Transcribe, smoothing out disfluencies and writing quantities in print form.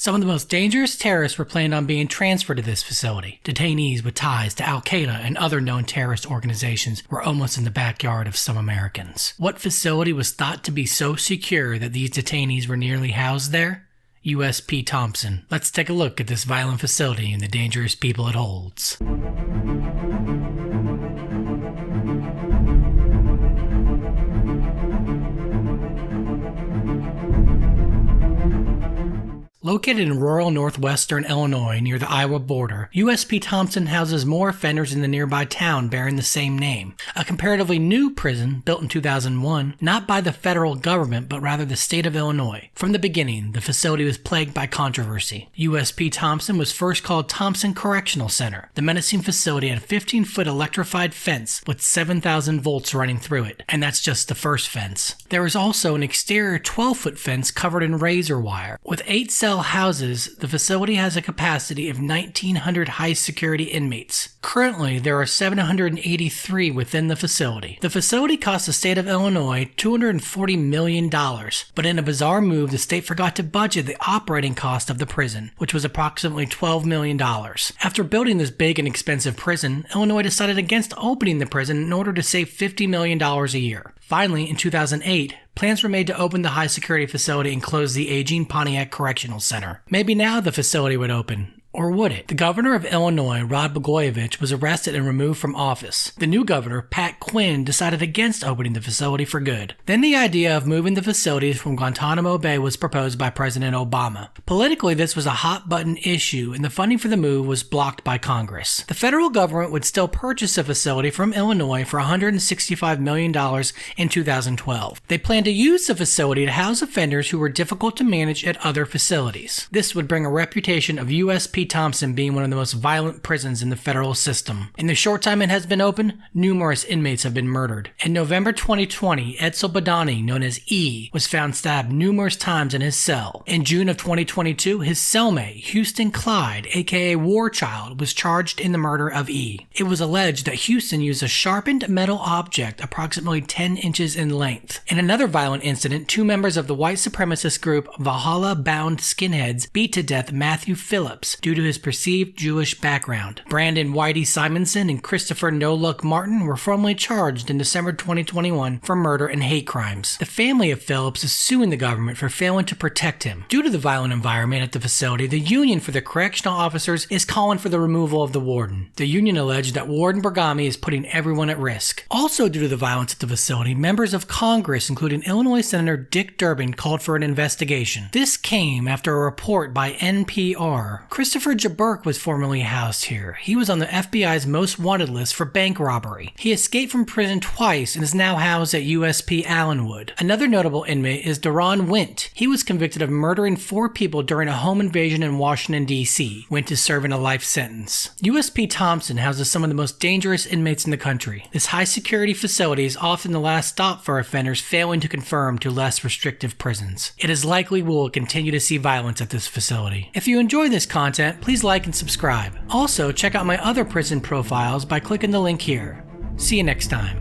Some of the most dangerous terrorists were planned on being transferred to this facility. Detainees with ties to Al-Qaeda and other known terrorist organizations were almost in the backyard of some Americans. What facility was thought to be so secure that these detainees were nearly housed there? USP Thomson. Let's take a look at this violent facility and the dangerous people it holds. Located in rural northwestern Illinois near the Iowa border, USP Thomson houses more offenders in the nearby town bearing the same name. A comparatively new prison built in 2001, not by the federal government but rather the state of Illinois. From the beginning, the facility was plagued by controversy. USP Thomson was first called Thomson Correctional Center. The menacing facility had a 15-foot electrified fence with 7,000 volts running through it, and that's just the first fence. There is also an exterior 12-foot fence covered in razor wire. With 8 cell houses, the facility has a capacity of 1,900 high-security inmates. Currently, there are 783 within the facility. The facility cost the state of Illinois $240 million, but in a bizarre move, the state forgot to budget the operating cost of the prison, which was approximately $12 million. After building this big and expensive prison, Illinois decided against opening the prison in order to save $50 million a year. Finally, in 2008, plans were made to open the high-security facility and close the aging Pontiac Correctional Center. Maybe now the facility would open. Or would it? The governor of Illinois, Rod Blagojevich, was arrested and removed from office. The new governor, Pat Quinn, decided against opening the facility for good. Then the idea of moving the facilities from Guantanamo Bay was proposed by President Obama. Politically, this was a hot-button issue, and the funding for the move was blocked by Congress. The federal government would still purchase the facility from Illinois for $165 million in 2012. They planned to use the facility to house offenders who were difficult to manage at other facilities. This would bring a reputation of USP Thomson being one of the most violent prisons in the federal system. In the short time it has been open, numerous inmates have been murdered. In November 2020, Edsel Badani, known as E, was found stabbed numerous times in his cell. In June of 2022, his cellmate, Houston Clyde, aka War Child, was charged in the murder of E. It was alleged that Houston used a sharpened metal object approximately 10 inches in length. In another violent incident, 2 members of the white supremacist group Valhalla Bound Skinheads beat to death Matthew Phillips due to his perceived Jewish background. Brandon Whitey Simonson and Christopher No Luck Martin were formally charged in December 2021 for murder and hate crimes. The family of Phillips is suing the government for failing to protect him. Due to the violent environment at the facility, the union for the correctional officers is calling for the removal of the warden. The union alleged that Warden Bergami is putting everyone at risk. Also due to the violence at the facility, members of Congress, including Illinois Senator Dick Durbin, called for an investigation. This came after a report by NPR. Christopher Jaburk was formerly housed here. He was on the FBI's most wanted list for bank robbery. He escaped from prison twice and is now housed at USP Allenwood. Another notable inmate is Daron Wint. He was convicted of murdering 4 people during a home invasion in Washington, D.C. Wint is serving a life sentence. USP Thomson houses some of the most dangerous inmates in the country. This high-security facility is often the last stop for offenders failing to conform to less restrictive prisons. It is likely we will continue to see violence at this facility. If you enjoy this content, please like and subscribe. Also, check out my other prison profiles by clicking the link here. See you next time.